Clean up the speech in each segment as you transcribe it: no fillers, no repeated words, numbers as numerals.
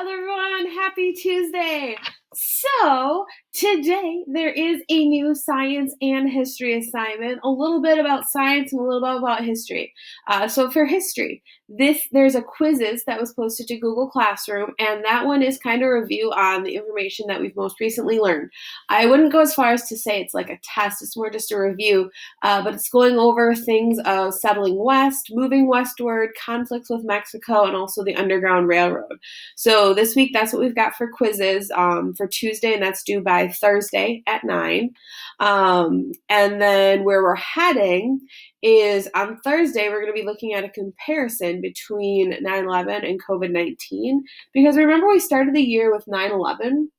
Hello, everyone. Happy Tuesday. So, today there is a new science and history assignment, a little bit about science and a little bit about history. So, for history, there's a quizzes that was posted to Google Classroom, and that one is kind of a review on the information that we've most recently learned. I wouldn't go as far as to say it's like a test, it's more just a review, but it's going over things of settling west, moving westward, conflicts with Mexico, and also the Underground Railroad. So this week, that's what we've got for quizzes for Tuesday, and that's due by Thursday at 9. And then where we're heading is on Thursday, we're going to be looking at a comparison between 9/11 and COVID-19. Because remember, we started the year with 9/11.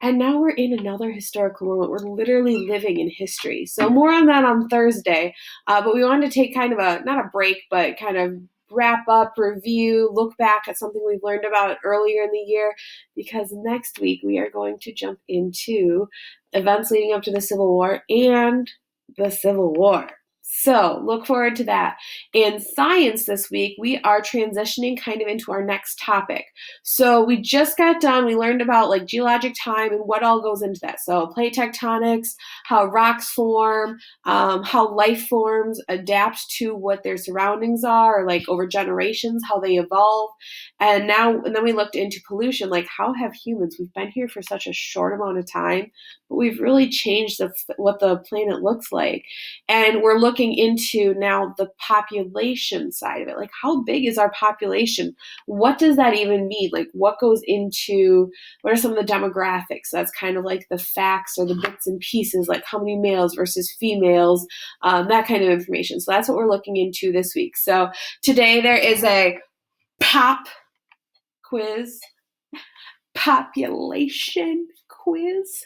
And now we're in another historical moment. We're literally living in history. So more on that on Thursday. But we wanted to take kind of not a break, but kind of wrap up, review, look back at something we've learned about earlier in the year, because next week we are going to jump into events leading up to the Civil War and the Civil War. So look forward to that. In science this week, we are transitioning kind of into our next topic. So we just got done, we learned about like geologic time and what all goes into that. So plate tectonics, how rocks form, how life forms adapt to what their surroundings are, or like over generations, how they evolve. And then we looked into pollution, like how have humans, we've been here for such a short amount of time, but we've really changed what the planet looks like. And we're looking into now the population side of it. Like, how big is our population? What does that even mean? Like, what goes into, what are some of the demographics? That's kind of like the facts or the bits and pieces, like how many males versus females, that kind of information. So that's what we're looking into this week. So today there is a pop quiz, population quiz.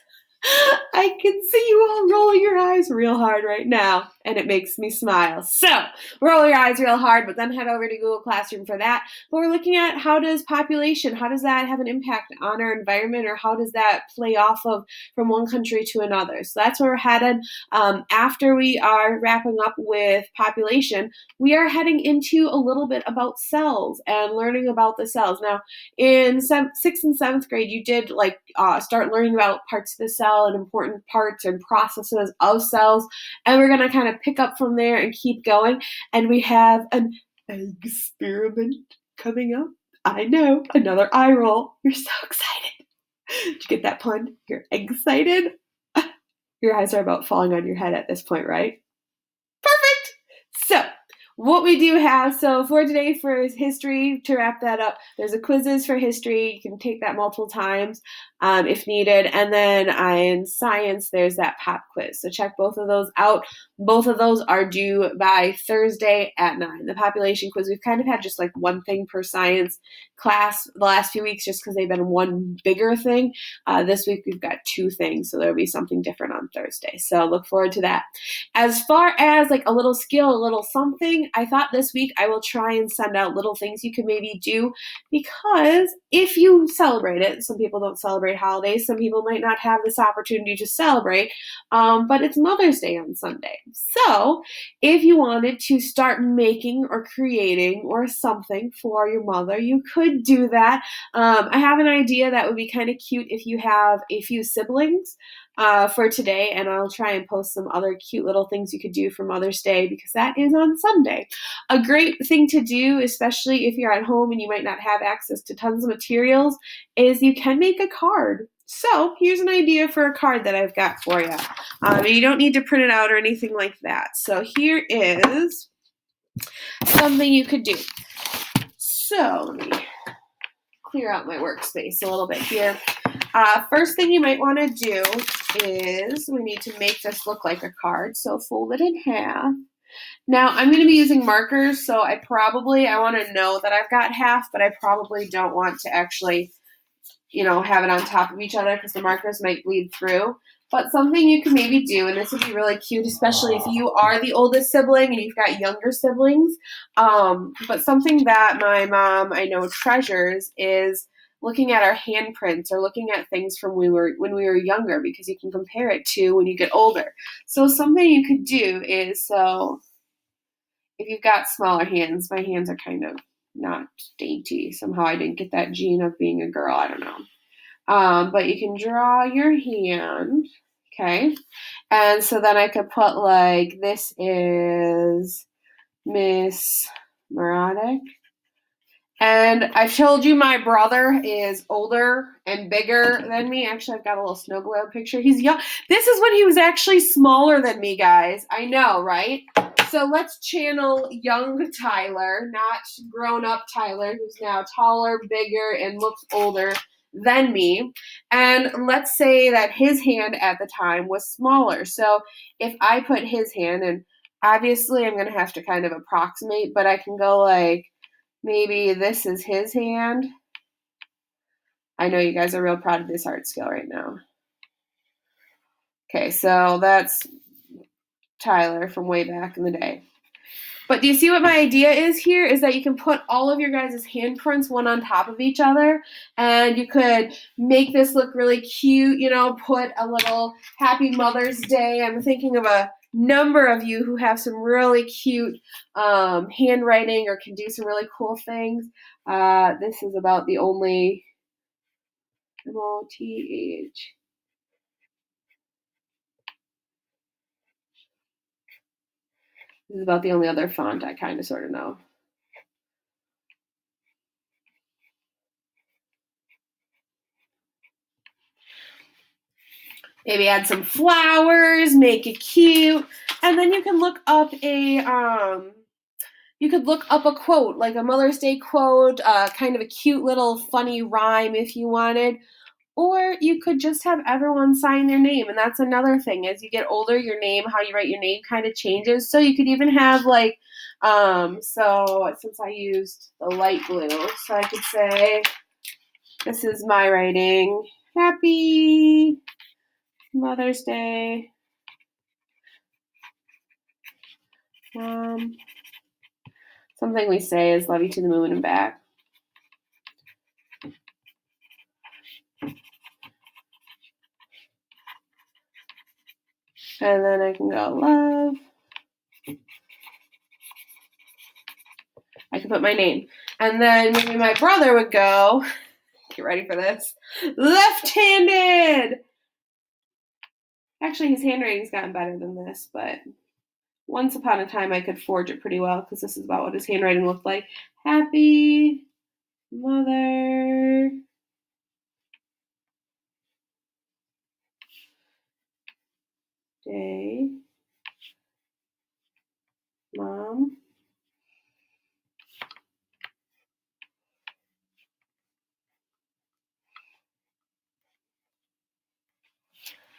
I can see you all rolling your eyes real hard right now, and it makes me smile. So, roll your eyes real hard, but then head over to Google Classroom for that. But we're looking at how does population, how does that have an impact on our environment, or how does that play off of from one country to another? So that's where we're headed. After we are wrapping up with population, we are heading into a little bit about cells and learning about the cells. Now, in 6th and 7th grade, you did start learning about parts of the cell and important parts and processes of cells, and we're going to kind of pick up from there and keep going. And we have an experiment coming up. I know, another eye roll. You're so excited. Did you get that pun? You're excited? Your eyes are about falling on your head at this point, right? Perfect. So what we do have, so for today, for history, to wrap that up, there's a quizzes for history. You can take that multiple times if needed. And then in science, there's that pop quiz. So check both of those out. Both of those are due by Thursday at 9. The population quiz, we've kind of had just like one thing per science class the last few weeks, just because they've been one bigger thing. This week, we've got 2 things, so there'll be something different on Thursday. So look forward to that. As far as like a little skill, a little something, I thought this week I will try and send out little things you can maybe do, because if you celebrate it, some people don't celebrate holidays, some people might not have this opportunity to celebrate, but it's Mother's Day on Sunday. So if you wanted to start making or creating or something for your mother, you could do that. I have an idea that would be kind of cute if you have a few siblings for today, and I'll try and post some other cute little things you could do for Mother's Day, because that is on Sunday. A great thing to do, especially if you're at home and you might not have access to tons of materials, is you can make a card. So here's an idea for a card that I've got for you. You don't need to print it out or anything like that. So here is something you could do. So let me clear out my workspace a little bit here. First thing you might want to do is we need to make this look like a card. So fold it in half. Now I'm going to be using markers, so I want to know that I've got half, but I probably don't want to actually, have it on top of each other, because the markers might bleed through. But something you can maybe do, and this would be really cute, especially if you are the oldest sibling and you've got younger siblings, but something that my mom, I know, treasures is looking at our handprints or looking at things from when we were younger, because you can compare it to when you get older. So something you could do is, so if you've got smaller hands, my hands are kind of not dainty. Somehow I didn't get that gene of being a girl. I don't know. But you can draw your hand. Okay. And so then I could put like, this is Miss Maratik. And I've told you my brother is older and bigger than me. Actually, I've got a little snow globe picture. He's young. This is when he was actually smaller than me, guys. I know, right? So let's channel young Tyler, not grown up Tyler, who's now taller, bigger, and looks older than me. And let's say that his hand at the time was smaller. So if I put his hand, and obviously I'm going to have to kind of approximate, but I can go like, maybe this is his hand. I know you guys are real proud of this art skill right now. Okay, so that's Tyler from way back in the day. But do you see what my idea is here? Is that you can put all of your guys' handprints one on top of each other, and you could make this look really cute, you know, put a little Happy Mother's Day. I'm thinking of a number of you who have some really cute handwriting or can do some really cool things. This is about the only M-O-T-H. This is about the only other font I kind of sort of know. Maybe add some flowers, make it cute, and then you can look up a quote, like a Mother's Day quote, kind of a cute little funny rhyme if you wanted. Or you could just have everyone sign their name. And that's another thing. As you get older, your name, how you write your name kind of changes. So you could even have like, so since I used the light blue, so I could say, this is my writing. Happy Mother's Day, Mom. Something we say is love you to the moon and back. And then I can go love. I can put my name. And then maybe my brother would go, get ready for this, left-handed. Actually, his handwriting's gotten better than this, but once upon a time I could forge it pretty well because this is about what his handwriting looked like. Happy Mother Day, Mom.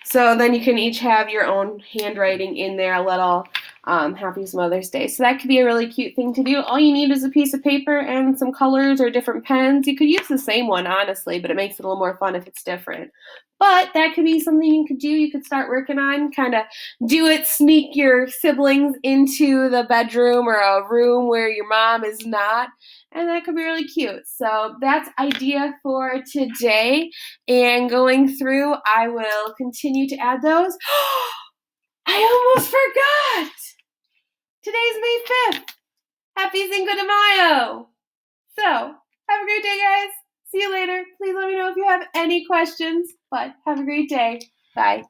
So then you can each have your own handwriting in there, a little Happy Mother's Day. So that could be a really cute thing to do. All you need is a piece of paper and some colors or different pens. You could use the same one, honestly, but it makes it a little more fun if it's different. But that could be something you could do. You could start working on, kind of do it, sneak your siblings into the bedroom or a room where your mom is not. And that could be really cute. So that's idea for today. And going through, I will continue to add those. I almost forgot! Today's May 5th. Happy Cinco de Mayo. So, have a great day, guys. See you later. Please let me know if you have any questions, but have a great day. Bye.